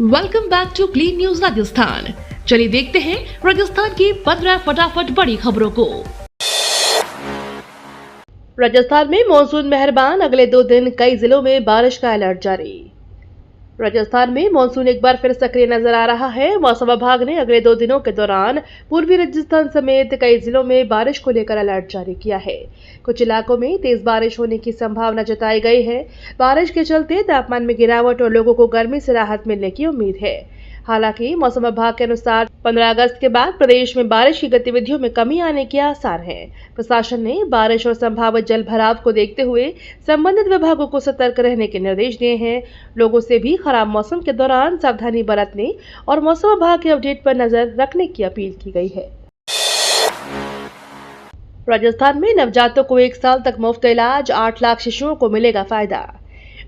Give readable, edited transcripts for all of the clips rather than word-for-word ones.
Welcome back to clean news Rajasthan. चलिए देखते हैं राजस्थान की 15 फटाफट बड़ी खबरों को। राजस्थान में मानसून मेहरबान, अगले 2 दिन कई जिलों में बारिश का अलर्ट जारी। राजस्थान में मानसून एक बार फिर सक्रिय नजर आ रहा है। मौसम विभाग ने अगले 2 दिनों के दौरान पूर्वी राजस्थान समेत कई जिलों में बारिश को लेकर अलर्ट जारी किया है। कुछ इलाकों में तेज बारिश होने की संभावना जताई गई है। बारिश के चलते तापमान में गिरावट और लोगों को गर्मी से राहत मिलने की उम्मीद है। हालांकि मौसम विभाग के अनुसार 15 अगस्त के बाद प्रदेश में बारिश की गतिविधियों में कमी आने के आसार हैं। प्रशासन ने बारिश और संभावित जल भराव को देखते हुए संबंधित विभागों को सतर्क रहने के निर्देश दिए हैं। लोगों से भी खराब मौसम के दौरान सावधानी बरतने और मौसम विभाग के अपडेट पर नजर रखने की अपील की गई है। राजस्थान में नवजातों को 1 साल तक मुफ्त इलाज, 8 लाख शिशुओं को मिलेगा फायदा।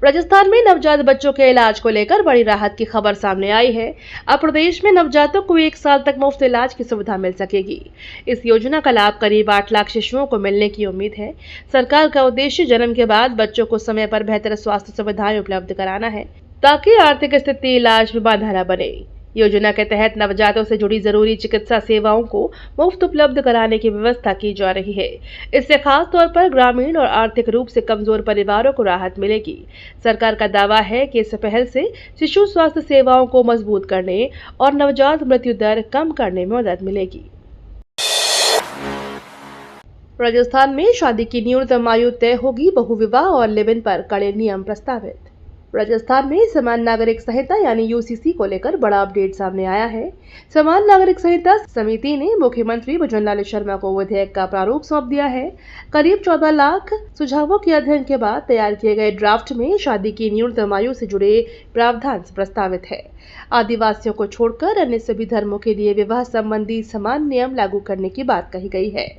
राजस्थान में नवजात बच्चों के इलाज को लेकर बड़ी राहत की खबर सामने आई है। अब प्रदेश में नवजातों को 1 साल तक मुफ्त इलाज की सुविधा मिल सकेगी। इस योजना का लाभ करीब 8 लाख शिशुओं को मिलने की उम्मीद है। सरकार का उद्देश्य जन्म के बाद बच्चों को समय पर बेहतर स्वास्थ्य सुविधाएं उपलब्ध कराना है, ताकि आर्थिक स्थिति इलाज में बाधा न बने। योजना के तहत नवजातों से जुड़ी जरूरी चिकित्सा सेवाओं को मुफ्त उपलब्ध कराने की व्यवस्था की जा रही है। इससे खास तौर पर ग्रामीण और आर्थिक रूप से कमजोर परिवारों को राहत मिलेगी। सरकार का दावा है कि इस पहल से शिशु स्वास्थ्य सेवाओं को मजबूत करने और नवजात मृत्यु दर कम करने में मदद मिलेगी। राजस्थान में शादी की न्यूनतम आयु तय होगी, बहुविवाह और लिव इन पर कड़े नियम प्रस्तावित। राजस्थान में समान नागरिक संहिता यानी यूसीसी को लेकर बड़ा अपडेट सामने आया है। समान नागरिक संहिता समिति ने मुख्यमंत्री भजनलाल शर्मा को विधेयक का प्रारूप सौंप दिया है। करीब 14 लाख सुझावों के अध्ययन के बाद तैयार किए गए ड्राफ्ट में शादी की न्यूनतम आयु से जुड़े प्रावधान प्रस्तावित है। आदिवासियों को छोड़कर अन्य सभी धर्मों के लिए विवाह संबंधी समान नियम लागू करने की बात कही गई है।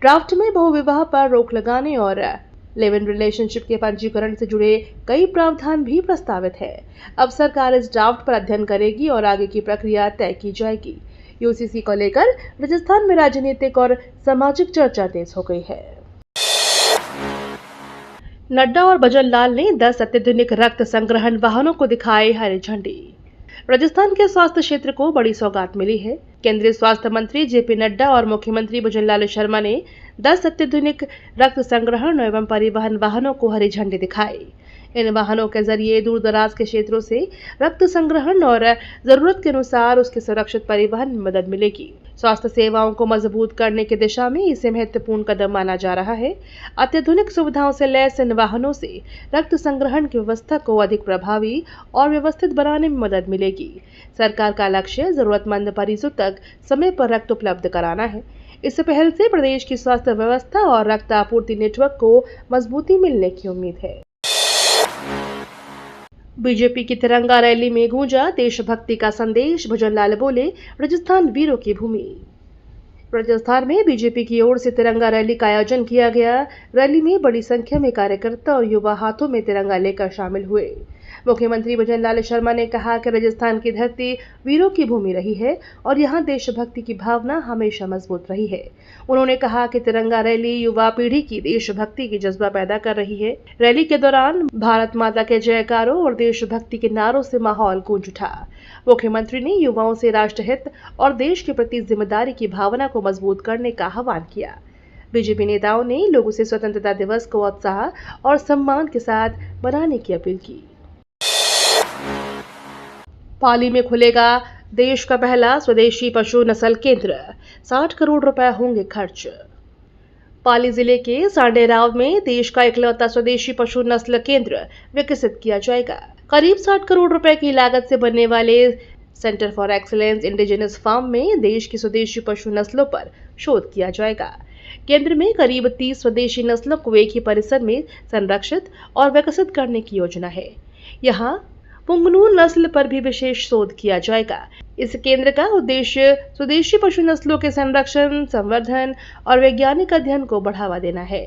ड्राफ्ट में बहुविवाह पर रोक लगाने और लिव इन रिलेशनशिप के पंजीकरण से जुड़े कई प्रावधान भी प्रस्तावित है। अब सरकार इस ड्राफ्ट पर अध्ययन करेगी और आगे की प्रक्रिया तय की जाएगी। यूसीसी को लेकर राजस्थान में राजनीतिक और सामाजिक चर्चा तेज हो गई है। नड्डा और भजनलाल ने 10 अत्याधुनिक रक्त संग्रहण वाहनों को दिखाई हरी झंडी। राजस्थान के स्वास्थ्य क्षेत्र को बड़ी सौगात मिली है। केंद्रीय स्वास्थ्य मंत्री जेपी नड्डा और मुख्यमंत्री भजनलाल शर्मा ने 10 अत्याधुनिक रक्त संग्रहण एवं परिवहन वाहनों को हरी झंडी दिखाई। इन वाहनों के जरिए दूर दराज के क्षेत्रों से रक्त संग्रहण और जरूरत के अनुसार उसके सुरक्षित परिवहन में मदद मिलेगी। स्वास्थ्य सेवाओं को मजबूत करने की दिशा में इसे महत्वपूर्ण कदम माना जा रहा है। अत्याधुनिक सुविधाओं से लैस इन वाहनों से रक्त संग्रहण की व्यवस्था को अधिक प्रभावी और व्यवस्थित बनाने में मदद मिलेगी। सरकार का लक्ष्य जरूरतमंद मरीजों तक समय पर रक्त उपलब्ध कराना है। इस पहल से प्रदेश की स्वास्थ्य व्यवस्था और रक्त आपूर्ति नेटवर्क को मजबूती मिलने की उम्मीद है। बीजेपी की तिरंगा रैली में गूंजा देशभक्ति का संदेश, भजनलाल बोले राजस्थान वीरों की भूमि। राजस्थान में बीजेपी की ओर से तिरंगा रैली का आयोजन किया गया। रैली में बड़ी संख्या में कार्यकर्ता और युवा हाथों में तिरंगा लेकर शामिल हुए। मुख्यमंत्री भजनलाल शर्मा ने कहा कि राजस्थान की धरती वीरों की भूमि रही है और यहाँ देशभक्ति की भावना हमेशा मजबूत रही है। उन्होंने कहा कि तिरंगा रैली युवा पीढ़ी की देशभक्ति की जज्बा पैदा कर रही है। रैली के दौरान भारत माता के जयकारों और देशभक्ति के नारों से माहौल गूंज उठा। मुख्यमंत्री ने युवाओं से राष्ट्रहित और देश के प्रति जिम्मेदारी की भावना को मजबूत करने का आह्वान किया। बीजेपी नेताओं ने लोगों से स्वतंत्रता दिवस को उत्साह और सम्मान के साथ मनाने की अपील की। पाली में खुलेगा देश का पहला स्वदेशी पशु नस्ल केंद्र, 60 करोड़ रुपए होंगे खर्च। पाली जिले के सांडेराव में देश का इकलौता स्वदेशी पशु नस्ल केंद्र विकसित किया जाएगा। करीब 60 करोड़ रुपए की लागत से बनने वाले centre for excellence indigenous farm में देश की स्वदेशी पशु नस्लों पर शोध किया जाएगा। केंद्र में करीब 30 स्वदेशी नस्लों को एक ही परिसर में संरक्षित और विकसित करने की योजना है। यहाँ पुंगनू नस्ल पर भी विशेष शोध किया जाएगा। इस केंद्र का उद्देश्य स्वदेशी पशु नस्लों के संरक्षण, संवर्धन और वैज्ञानिक अध्ययन को बढ़ावा देना है।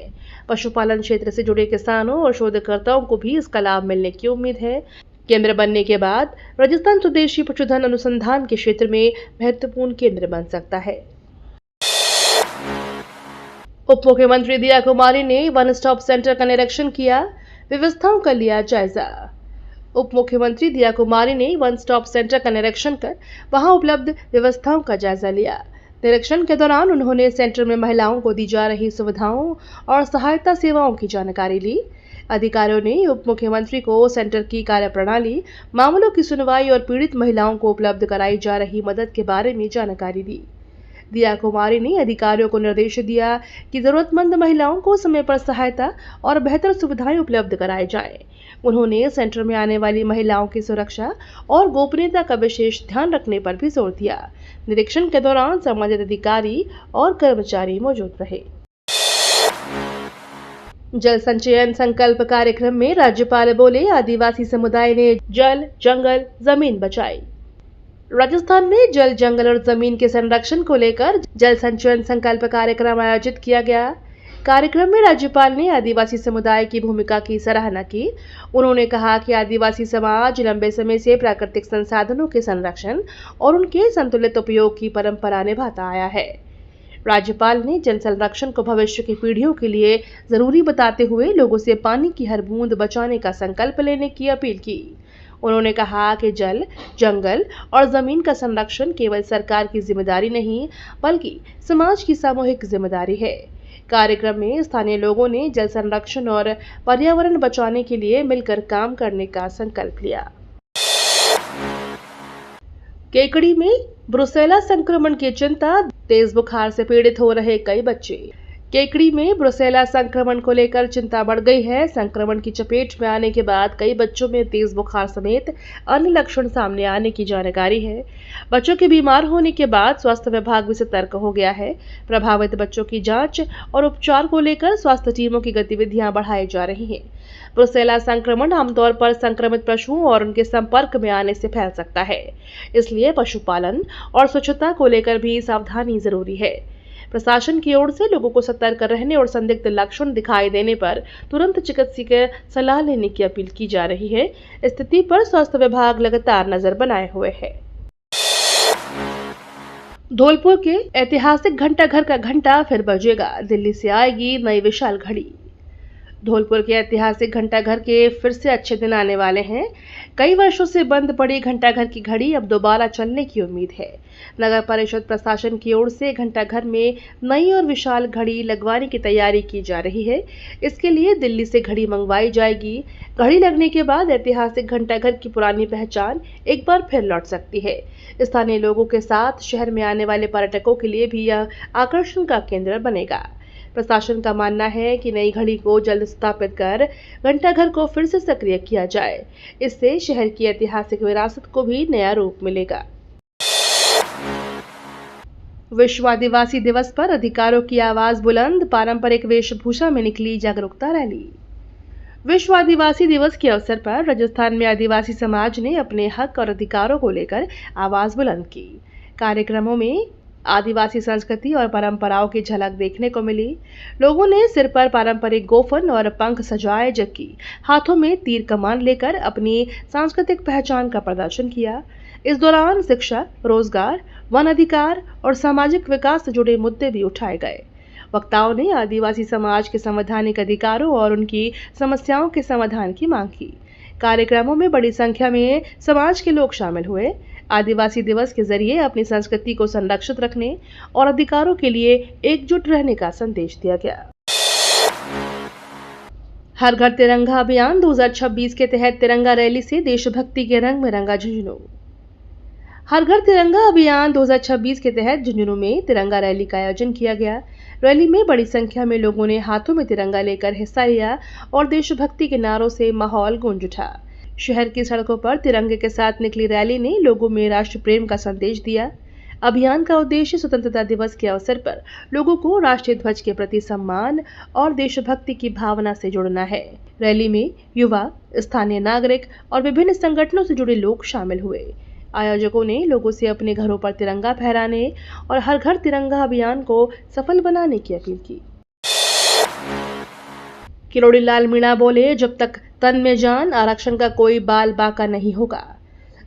पशुपालन क्षेत्र से जुड़े किसानों और शोधकर्ताओं को भी इसका लाभ मिलने की उम्मीद है। केंद्र बनने के बाद राजस्थान स्वदेशी पशुधन अनुसंधान के क्षेत्र में महत्वपूर्ण केंद्र बन सकता है। उप मुख्यमंत्री दिया कुमारी ने वन स्टॉप सेंटर का निरीक्षण किया, व्यवस्थाओं का लिया जायजा। उप मुख्यमंत्री दिया कुमारी ने वन स्टॉप सेंटर का निरीक्षण कर वहां उपलब्ध व्यवस्थाओं का जायजा लिया। निरीक्षण के दौरान उन्होंने सेंटर में महिलाओं को दी जा रही सुविधाओं और सहायता सेवाओं की जानकारी ली। अधिकारियों ने उप मुख्यमंत्री को सेंटर की कार्यप्रणाली, मामलों की सुनवाई और पीड़ित महिलाओं को उपलब्ध कराई जा रही मदद के बारे में जानकारी दी। दिया कुमारी ने अधिकारियों को निर्देश दिया कि जरूरतमंद महिलाओं को समय पर सहायता और बेहतर सुविधाएं उपलब्ध कराई जाएं। उन्होंने सेंटर में आने वाली महिलाओं की सुरक्षा और गोपनीयता का विशेष ध्यान रखने पर भी जोर दिया। निरीक्षण के दौरान संबंधित अधिकारी और कर्मचारी मौजूद रहे। जल संचयन संकल्प कार्यक्रम में राज्यपाल बोले, आदिवासी समुदाय ने जल, जंगल, जमीन बचाई। राजस्थान में जल, जंगल और जमीन के संरक्षण को लेकर जल संचयन संकल्प कार्यक्रम आयोजित किया गया। कार्यक्रम में राज्यपाल ने आदिवासी समुदाय की भूमिका की सराहना की। उन्होंने कहा कि आदिवासी समाज लंबे समय से प्राकृतिक संसाधनों के संरक्षण और उनके संतुलित उपयोग की परंपरा निभाता आया है। राज्यपाल ने जल संरक्षण को भविष्य की पीढ़ियों के लिए जरूरी बताते हुए लोगों से पानी की हर बूंद बचाने का संकल्प लेने की अपील की। उन्होंने कहा कि जल, जंगल और जमीन का संरक्षण केवल सरकार की जिम्मेदारी नहीं, बल्कि समाज की सामूहिक जिम्मेदारी है। कार्यक्रम में स्थानीय लोगों ने जल संरक्षण और पर्यावरण बचाने के लिए मिलकर काम करने का संकल्प लिया। केकड़ी में ब्रुसेला संक्रमण की चिंता, तेज बुखार से पीड़ित हो रहे कई बच्चे। केकड़ी में ब्रुसेला संक्रमण को लेकर चिंता बढ़ गई है। संक्रमण की चपेट में आने के बाद कई बच्चों में तेज बुखार समेत अन्य लक्षण सामने आने की जानकारी है। बच्चों के बीमार होने के बाद स्वास्थ्य विभाग भी सतर्क हो गया है। प्रभावित बच्चों की जांच और उपचार को लेकर स्वास्थ्य टीमों की गतिविधियां बढ़ाई जा रही हैं। ब्रुसेला संक्रमण आमतौर पर संक्रमित पशुओं और उनके संपर्क में आने से फैल सकता है, इसलिए पशुपालन और स्वच्छता को लेकर भी सावधानी जरूरी है। प्रशासन की ओर से लोगों को सतर्क रहने और संदिग्ध लक्षण दिखाई देने पर तुरंत चिकित्सकीय सलाह लेने की अपील की जा रही है। स्थिति पर स्वास्थ्य विभाग लगातार नजर बनाए हुए है। धौलपुर के ऐतिहासिक घंटाघर का घंटा फिर बजेगा, दिल्ली से आएगी नई विशाल घड़ी। धौलपुर के ऐतिहासिक घंटाघर के फिर से अच्छे दिन आने वाले हैं। कई वर्षों से बंद पड़ी घंटाघर की घड़ी अब दोबारा चलने की उम्मीद है। नगर परिषद प्रशासन की ओर से घंटाघर में नई और विशाल घड़ी लगवाने की तैयारी की जा रही है। इसके लिए दिल्ली से घड़ी मंगवाई जाएगी। घड़ी लगने के बाद ऐतिहासिक घंटाघर की पुरानी पहचान एक बार फिर लौट सकती है। स्थानीय लोगों के साथ शहर में आने वाले पर्यटकों के लिए भी यह आकर्षण का केंद्र बनेगा। प्रशासन का मानना है कि नई घड़ी को जल्द स्थापित कर घंटाघर को फिर से सक्रिय किया जाए। इससे शहर की ऐतिहासिक विरासत को भी नया रूप मिलेगा। विश्व आदिवासी दिवस पर अधिकारों की आवाज बुलंद, पारंपरिक वेशभूषा में निकली जागरूकता रैली। विश्व आदिवासी दिवस के अवसर पर राजस्थान में आदिवासी समाज ने अपने हक और अधिकारों को लेकर आवाज बुलंद की। कार्यक्रमों में आदिवासी संस्कृति और परंपराओं की झलक देखने को मिली। लोगों ने सिर पर पारंपरिक गोफन और पंख सजाए, जबकि हाथों में तीर कमान लेकर अपनी सांस्कृतिक पहचान का प्रदर्शन किया। इस दौरान शिक्षा, रोजगार, वन अधिकार और सामाजिक विकास से जुड़े मुद्दे भी उठाए गए। वक्ताओं ने आदिवासी समाज के संवैधानिक अधिकारों और उनकी समस्याओं के समाधान की मांग की। कार्यक्रमों में बड़ी संख्या में समाज के लोग शामिल हुए। आदिवासी दिवस के जरिए अपनी संस्कृति को संरक्षित रखने और अधिकारों के लिए एकजुट रहने का संदेश दिया गया। हर घर तिरंगा अभियान 2026 के तहत तिरंगा रैली से देशभक्ति के रंग में रंगा झुंझुनू। हर घर तिरंगा अभियान 2026 के तहत झुंझुनू में तिरंगा रैली का आयोजन किया गया। रैली में बड़ी संख्या में लोगों ने हाथों में तिरंगा लेकर हिस्सा लिया और देशभक्ति के नारों से माहौल गूंज उठा। शहर की सड़कों पर तिरंगे के साथ निकली रैली ने लोगों में राष्ट्र प्रेम का संदेश दिया। अभियान का उद्देश्य स्वतंत्रता दिवस के अवसर पर लोगों को राष्ट्रीय ध्वज के प्रति सम्मान और देशभक्ति की भावना से जोड़ना है। रैली में युवा, स्थानीय नागरिक और विभिन्न संगठनों से जुड़े लोग शामिल हुए। आयोजकों ने लोगों से अपने घरों पर तिरंगा फहराने और हर घर तिरंगा अभियान को सफल बनाने की अपील की। किरोड़ी लाल मीणा बोले, जब तक तन में जान, आरक्षण का कोई बाल बांका नहीं होगा।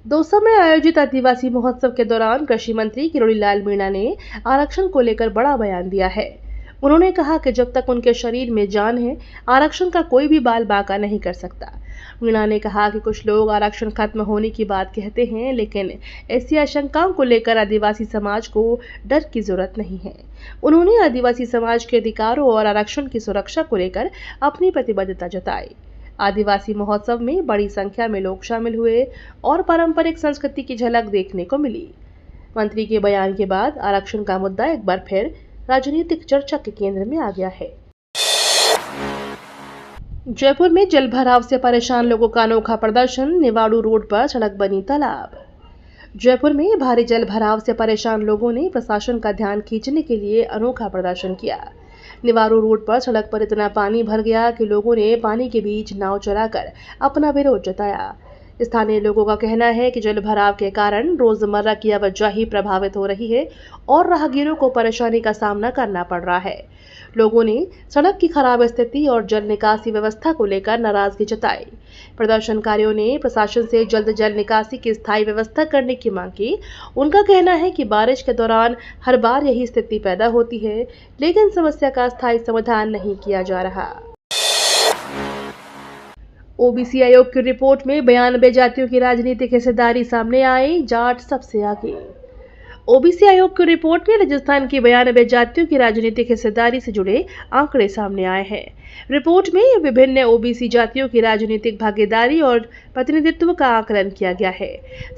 दौसा में आयोजित आदिवासी महोत्सव के दौरान कृषि मंत्री किरोड़ी लाल मीणा ने आरक्षण को लेकर बड़ा बयान दिया है। उन्होंने कहा कि जब तक उनके शरीर में जान है, आरक्षण का कोई भी बाल बांका नहीं कर सकता। मीणा ने कहा कि कुछ लोग आरक्षण खत्म होने की बात कहते हैं, लेकिन ऐसी आशंकाओं को लेकर आदिवासी समाज को डर की जरूरत नहीं है। उन्होंने आदिवासी समाज के अधिकारों और आरक्षण की सुरक्षा को लेकर अपनी प्रतिबद्धता जताई। आदिवासी महोत्सव में बड़ी संख्या में लोग शामिल हुए और पारंपरिक संस्कृति की झलक देखने को मिली। मंत्री के बयान के बाद आरक्षण का मुद्दा एक बार फिर राजनीतिक चर्चा के केंद्र में आ गया है। जयपुर में जल भराव से परेशान लोगों का अनोखा प्रदर्शन, निवाड़ू रोड पर सड़क बनी तालाब। जयपुर में भारी जल भराव से परेशान लोगों ने प्रशासन का ध्यान खींचने के लिए अनोखा प्रदर्शन किया। निवाड़ू रोड पर सड़क पर इतना पानी भर गया कि लोगों ने पानी के बीच नाव चलाकर अपना विरोध जताया। स्थानीय लोगों का कहना है कि जल भराव के कारण रोजमर्रा की आवाजाही प्रभावित हो रही है और राहगीरों को परेशानी का सामना करना पड़ रहा है। लोगों ने सड़क की खराब स्थिति और जल निकासी व्यवस्था को लेकर नाराजगी जताई। प्रदर्शनकारियों ने प्रशासन से जल्द जल निकासी की स्थायी व्यवस्था करने की मांग की। उनका कहना है कि बारिश के दौरान हर बार यही स्थिति पैदा होती है, लेकिन समस्या का स्थायी समाधान नहीं किया जा रहा। ओबीसी आयोग की रिपोर्ट में 92 जातियों की राजनीतिक हिस्सेदारी सामने आई, जाट सबसे आगे। ओबीसी आयोग की रिपोर्ट में राजस्थान की 92 जातियों की राजनीतिक हिस्सेदारी से जुड़े आंकड़े सामने आए हैं। रिपोर्ट में विभिन्न ओबीसी जातियों की राजनीतिक भागीदारी और प्रतिनिधित्व का आकलन किया गया है।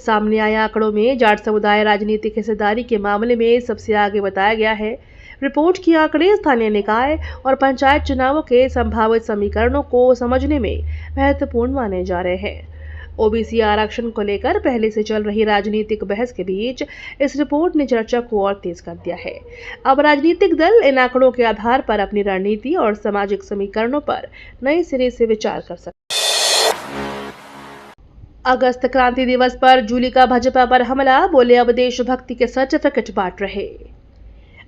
सामने आए आंकड़ों में जाट समुदाय राजनीतिक हिस्सेदारी के मामले में सबसे आगे बताया गया है। रिपोर्ट के आंकड़े स्थानीय निकाय और पंचायत चुनावों के संभावित समीकरणों को समझने में महत्वपूर्ण माने जा रहे हैं। ओबीसी आरक्षण को लेकर पहले से चल रही राजनीतिक बहस के बीच इस रिपोर्ट ने चर्चा को और तेज कर दिया है। अब राजनीतिक दल इन आंकड़ों के आधार पर अपनी रणनीति और सामाजिक समीकरणों पर नए सिरे से विचार कर सकते हैं। अगस्त क्रांति दिवस पर जूली का भाजपा पर हमला, बोले अब देशभक्ति के सर्टिफिकेट बांट रहे।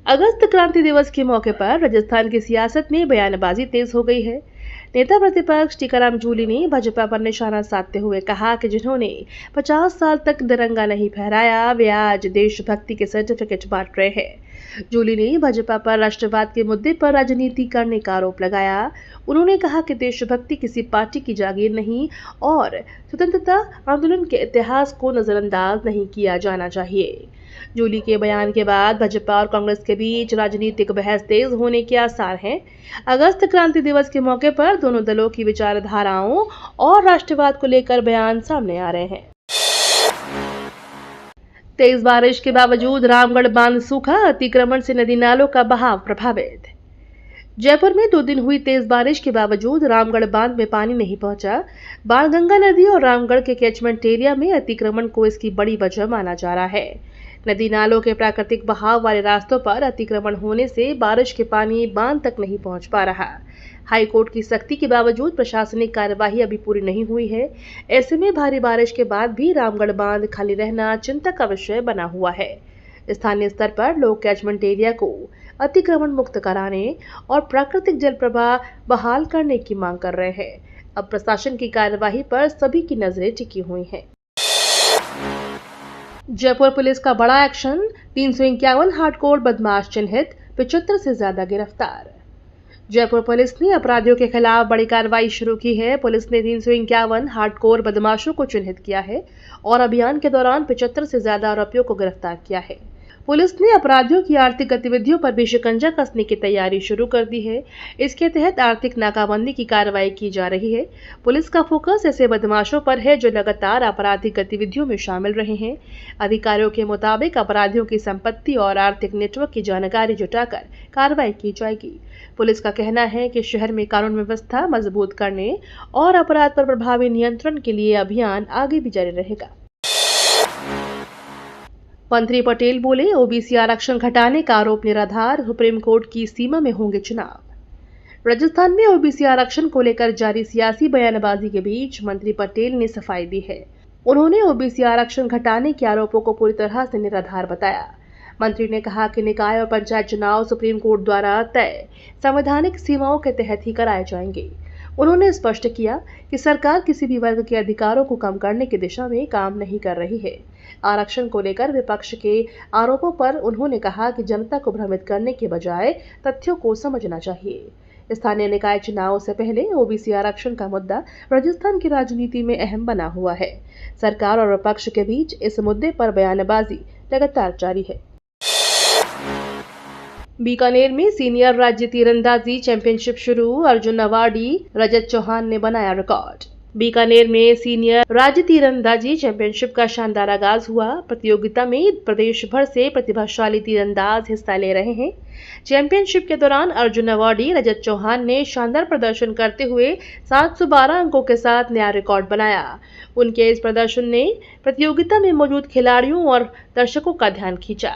अगस्त क्रांति दिवस के मौके पर राजस्थान की सियासत में बयानबाजी तेज हो गई है। नेता प्रतिपक्ष टीकाराम जूली ने भाजपा पर निशाना साधते हुए कहा कि जिन्होंने 50 साल तक तिरंगा नहीं फहराया, वे आज देशभक्ति के सर्टिफिकेट बांट रहे हैं। जूली ने भाजपा पर राष्ट्रवाद के मुद्दे पर राजनीति करने का आरोप लगाया। उन्होंने कहा कि देशभक्ति किसी पार्टी की जागीर नहीं और स्वतंत्रता आंदोलन के इतिहास को नजरअंदाज नहीं किया जाना चाहिए। जूली के बयान के बाद भाजपा और कांग्रेस के बीच राजनीतिक बहस तेज होने के आसार हैं। अगस्त क्रांति दिवस के मौके पर दोनों दलों की विचारधाराओं और राष्ट्रवाद को लेकर बयान सामने आ रहे हैं। तेज बारिश के बावजूद रामगढ़ बांध सूखा, अतिक्रमण से नदी नालों का बहाव प्रभावित। जयपुर में 2 दिन हुई तेज बारिश के बावजूद रामगढ़ बांध में पानी नहीं पहुंचा। बाणगंगा नदी और रामगढ़ के कैचमेंट एरिया में अतिक्रमण को इसकी बड़ी वजह माना जा रहा है। नदी नालों के प्राकृतिक बहाव वाले रास्तों पर अतिक्रमण होने से बारिश के पानी बांध तक नहीं पहुंच पा रहा। हाई कोर्ट की सख्ती के बावजूद प्रशासनिक कार्यवाही अभी पूरी नहीं हुई है। ऐसे में भारी बारिश के बाद भी रामगढ़ बांध खाली रहना चिंता का विषय बना हुआ है। स्थानीय स्तर पर लोग कैचमेंट एरिया को अतिक्रमण मुक्त कराने और प्राकृतिक जल प्रवाह बहाल करने की मांग कर रहे हैं। अब प्रशासन की कार्यवाही पर सभी की नजरें टिकी हुई हैं। जयपुर पुलिस का बड़ा एक्शन, 351 हार्डकोर बदमाश चिन्हित, 75 से ज्यादा गिरफ्तार। जयपुर पुलिस ने अपराधियों के खिलाफ बड़ी कार्रवाई शुरू की है। पुलिस ने 351 हार्डकोर बदमाशों को चिन्हित किया है और अभियान के दौरान 75 से ज्यादा आरोपियों को गिरफ्तार किया है। पुलिस ने अपराधियों की आर्थिक गतिविधियों पर भी शिकंजा कसने की तैयारी शुरू कर दी है। इसके तहत आर्थिक नाकाबंदी की कार्रवाई की जा रही है। पुलिस का फोकस ऐसे बदमाशों पर है जो लगातार आपराधिक गतिविधियों में शामिल रहे हैं। अधिकारियों के मुताबिक अपराधियों की संपत्ति और आर्थिक नेटवर्क की जानकारी जुटाकर कार्रवाई की जाएगी। पुलिस का कहना है कि शहर में कानून व्यवस्था मजबूत करने और अपराध पर प्रभावी नियंत्रण के लिए अभियान आगे भी जारी रहेगा। मंत्री पटेल बोले, ओबीसी आरक्षण घटाने का आरोप निराधार, सुप्रीम कोर्ट की सीमा में होंगे चुनाव। राजस्थान में ओबीसी आरक्षण को लेकर जारी सियासी बयानबाजी के बीच मंत्री पटेल ने सफाई दी है। उन्होंने ओबीसी आरक्षण घटाने के आरोपों को पूरी तरह से निराधार बताया। मंत्री ने कहा कि निकाय और पंचायत चुनाव सुप्रीम कोर्ट द्वारा तय संवैधानिक सीमाओं के तहत ही कराए जाएंगे। उन्होंने स्पष्ट किया कि सरकार किसी भी वर्ग के अधिकारों को कम करने की दिशा में काम नहीं कर रही है। आरक्षण को लेकर विपक्ष के आरोपों पर उन्होंने कहा कि जनता को भ्रमित करने के बजाय तथ्यों को समझना चाहिए। स्थानीय निकाय चुनाव से पहले ओबीसी आरक्षण का मुद्दा राजस्थान की राजनीति में अहम बना हुआ है। सरकार और विपक्ष के बीच इस मुद्दे पर बयानबाजी लगातार जारी है। बीकानेर में सीनियर राज्य तीरंदाजी चैंपियनशिप शुरू, अर्जुन अवार्डी रजत चौहान ने बनाया रिकॉर्ड। बीकानेर में सीनियर राज्य तीरंदाजी चैंपियनशिप का शानदार आगाज हुआ। प्रतियोगिता में प्रदेश भर से प्रतिभाशाली तीरंदाज हिस्सा ले रहे हैं। चैंपियनशिप के दौरान अर्जुन अवार्डी रजत चौहान ने शानदार प्रदर्शन करते हुए 712 अंकों के साथ नया रिकॉर्ड बनाया। उनके इस प्रदर्शन ने प्रतियोगिता में मौजूद खिलाड़ियों और दर्शकों का ध्यान खींचा।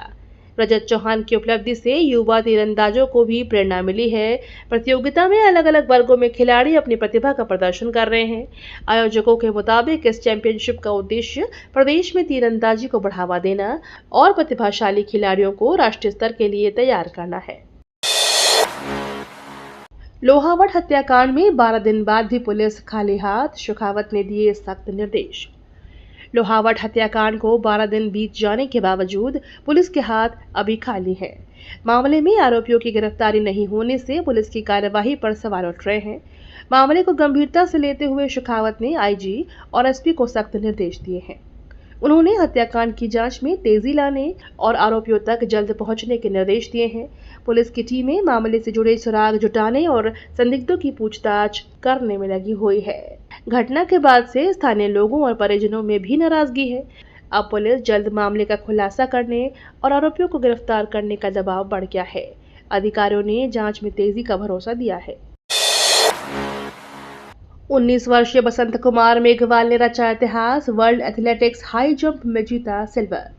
रजत चौहान की उपलब्धि से युवा तीरंदाजों को भी प्रेरणा मिली है। प्रतियोगिता में अलग अलग वर्गों में खिलाड़ी अपनी प्रतिभा का प्रदर्शन कर रहे हैं। आयोजकों के मुताबिक इस चैंपियनशिप का उद्देश्य प्रदेश में तीरंदाजी को बढ़ावा देना और प्रतिभाशाली खिलाड़ियों को राष्ट्रीय स्तर के लिए तैयार करना है। लोहावट हत्याकांड में 12 दिन बाद भी पुलिस खाली हाथ, शेखावत ने दिए सख्त निर्देश। लोहावट हत्याकांड को 12 दिन बीत जाने के बावजूद पुलिस के हाथ अभी खाली हैं। मामले में आरोपियों की गिरफ्तारी नहीं होने से पुलिस की कार्यवाही पर सवाल उठ रहे हैं। मामले को गंभीरता से लेते हुए शेखावत ने आईजी और एसपी को सख्त निर्देश दिए हैं। उन्होंने हत्याकांड की जांच में तेजी लाने और आरोपियों तक जल्द पहुंचने के निर्देश दिए हैं। पुलिस की टीमें मामले से जुड़े सुराग जुटाने और संदिग्धों की पूछताछ करने में लगी हुई है। घटना के बाद से स्थानीय लोगों और परिजनों में भी नाराजगी है। अब पुलिस जल्द मामले का खुलासा करने और आरोपियों को गिरफ्तार करने का दबाव बढ़ गया है। अधिकारियों ने जांच में तेजी का भरोसा दिया है। 19 वर्षीय बसंत कुमार मेघवाल ने रचा इतिहास, वर्ल्ड एथलेटिक्स हाई जंप में जीता सिल्वर।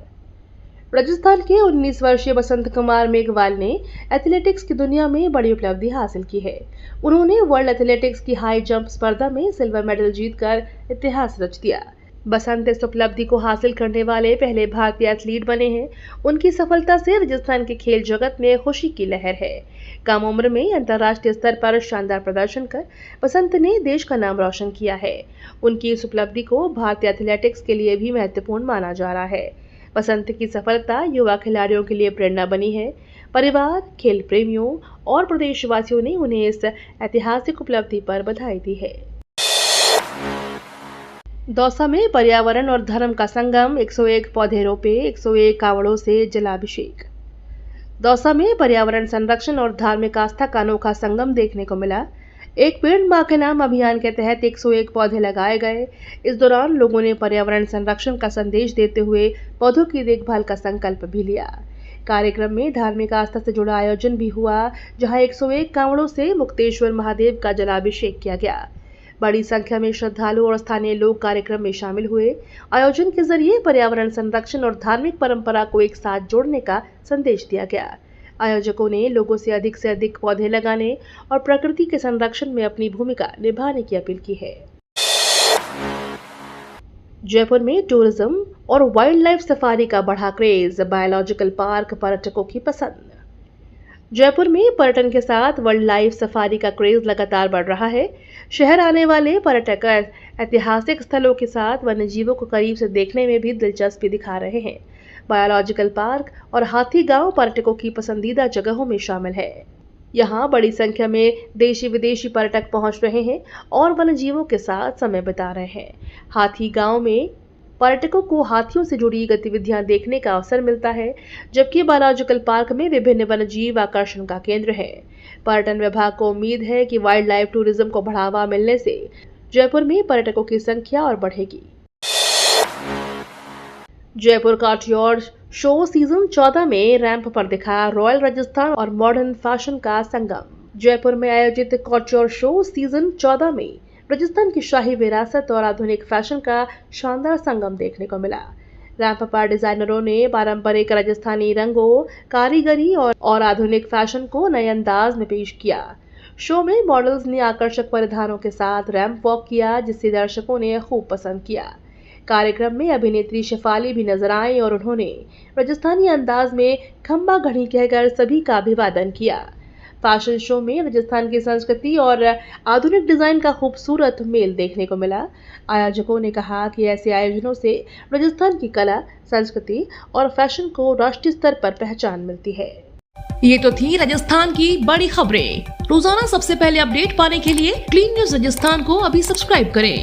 राजस्थान के 19 वर्षीय बसंत कुमार मेघवाल ने एथलेटिक्स की दुनिया में बड़ी उपलब्धि हासिल की है। उन्होंने वर्ल्ड एथलेटिक्स की हाई जंप स्पर्धा में सिल्वर मेडल जीतकर इतिहास रच दिया। बसंत इस उपलब्धि को हासिल करने वाले पहले भारतीय एथलीट बने हैं। उनकी सफलता से राजस्थान के खेल जगत में खुशी की लहर है। कम उम्र में अंतर्राष्ट्रीय स्तर पर शानदार प्रदर्शन कर बसंत ने देश का नाम रोशन किया है। उनकी इस उपलब्धि को भारतीय एथलेटिक्स के लिए भी महत्वपूर्ण माना जा रहा है। बसंत की सफलता युवा खिलाड़ियों के लिए प्रेरणा बनी है। परिवार, खेल प्रेमियों और प्रदेशवासियों ने उन्हें इस ऐतिहासिक उपलब्धि पर बधाई दी है। दौसा में पर्यावरण और धर्म का संगम, 101 पौधे रोपे, 101 कावड़ों से जलाभिषेक। दौसा में पर्यावरण संरक्षण और धार्मिक आस्था का अनोखा संगम देखने को मिला। एक पेड़ मां के नाम अभियान के तहत 101 पौधे लगाए गए। इस दौरान लोगों ने पर्यावरण संरक्षण का संदेश देते हुए पौधों की देखभाल का संकल्प भी लिया। कार्यक्रम में धार्मिक आस्था से जुड़ा आयोजन भी हुआ, जहां 101 कावड़ों से मुक्तेश्वर महादेव का जलाभिषेक किया गया। बड़ी संख्या में श्रद्धालु और स्थानीय लोग कार्यक्रम में शामिल हुए। आयोजन के जरिए पर्यावरण संरक्षण और धार्मिक परंपरा को एक साथ जोड़ने का संदेश दिया गया। आयोजकों ने लोगों से अधिक पौधे लगाने और प्रकृति के संरक्षण में अपनी भूमिका निभाने की अपील की है। जयपुर में टूरिज्म और वाइल्ड लाइफ सफारी का बढ़ा क्रेज, बायोलॉजिकल पार्क पर्यटकों की पसंद। जयपुर में पर्यटन के साथ वाइल्ड लाइफ सफारी का क्रेज लगातार बढ़ रहा है। शहर आने वाले पर्यटक ऐतिहासिक स्थलों के साथ वन्यजीवों को करीब से देखने में भी दिलचस्पी दिखा रहे हैं। बायोलॉजिकल पार्क और हाथी गांव पर्यटकों की पसंदीदा जगहों में शामिल है। यहाँ बड़ी संख्या में देशी विदेशी पर्यटक पहुंच रहे हैं और वन्यजीवों के साथ समय बिता रहे हैं। हाथी गांव में पर्यटकों को हाथियों से जुड़ी गतिविधियां देखने का अवसर मिलता है, जबकि बायोलॉजिकल पार्क में विभिन्न वन्यजीव आकर्षण का केंद्र है। पर्यटन विभाग को उम्मीद है कि वाइल्ड लाइफ टूरिज्म को बढ़ावा मिलने से जयपुर में पर्यटकों की संख्या और बढ़ेगी। जयपुर कॉटयार्ड शो सीजन 14 में रैंप पर दिखा रॉयल राजस्थान और मॉडर्न फैशन का संगम। जयपुर में आयोजित कॉटयार्ड शो सीजन 14 में राजस्थान की शाही विरासत और आधुनिक फैशन का शानदार संगम देखने को मिला। रैंप पर डिजाइनरों ने पारंपरिक राजस्थानी रंगों, कारीगरी और आधुनिक फैशन को नए अंदाज में पेश किया। शो में मॉडल्स ने आकर्षक परिधानों के साथ रैंप वॉक किया, जिसे दर्शकों ने खूब पसंद किया। कार्यक्रम में अभिनेत्री शेफाली भी नजर आई और उन्होंने राजस्थानी अंदाज में खंबा घड़ी कहकर सभी का अभिवादन किया। फैशन शो में राजस्थान की संस्कृति और आधुनिक डिजाइन का खूबसूरत मेल देखने को मिला। आयोजकों ने कहा कि ऐसे आयोजनों से राजस्थान की कला, संस्कृति और फैशन को राष्ट्रीय स्तर पर पहचान मिलती है। ये तो थी राजस्थान की बड़ी खबरें। रोजाना सबसे पहले अपडेट पाने के लिए क्लीन न्यूज राजस्थान को अभी सब्सक्राइब करें।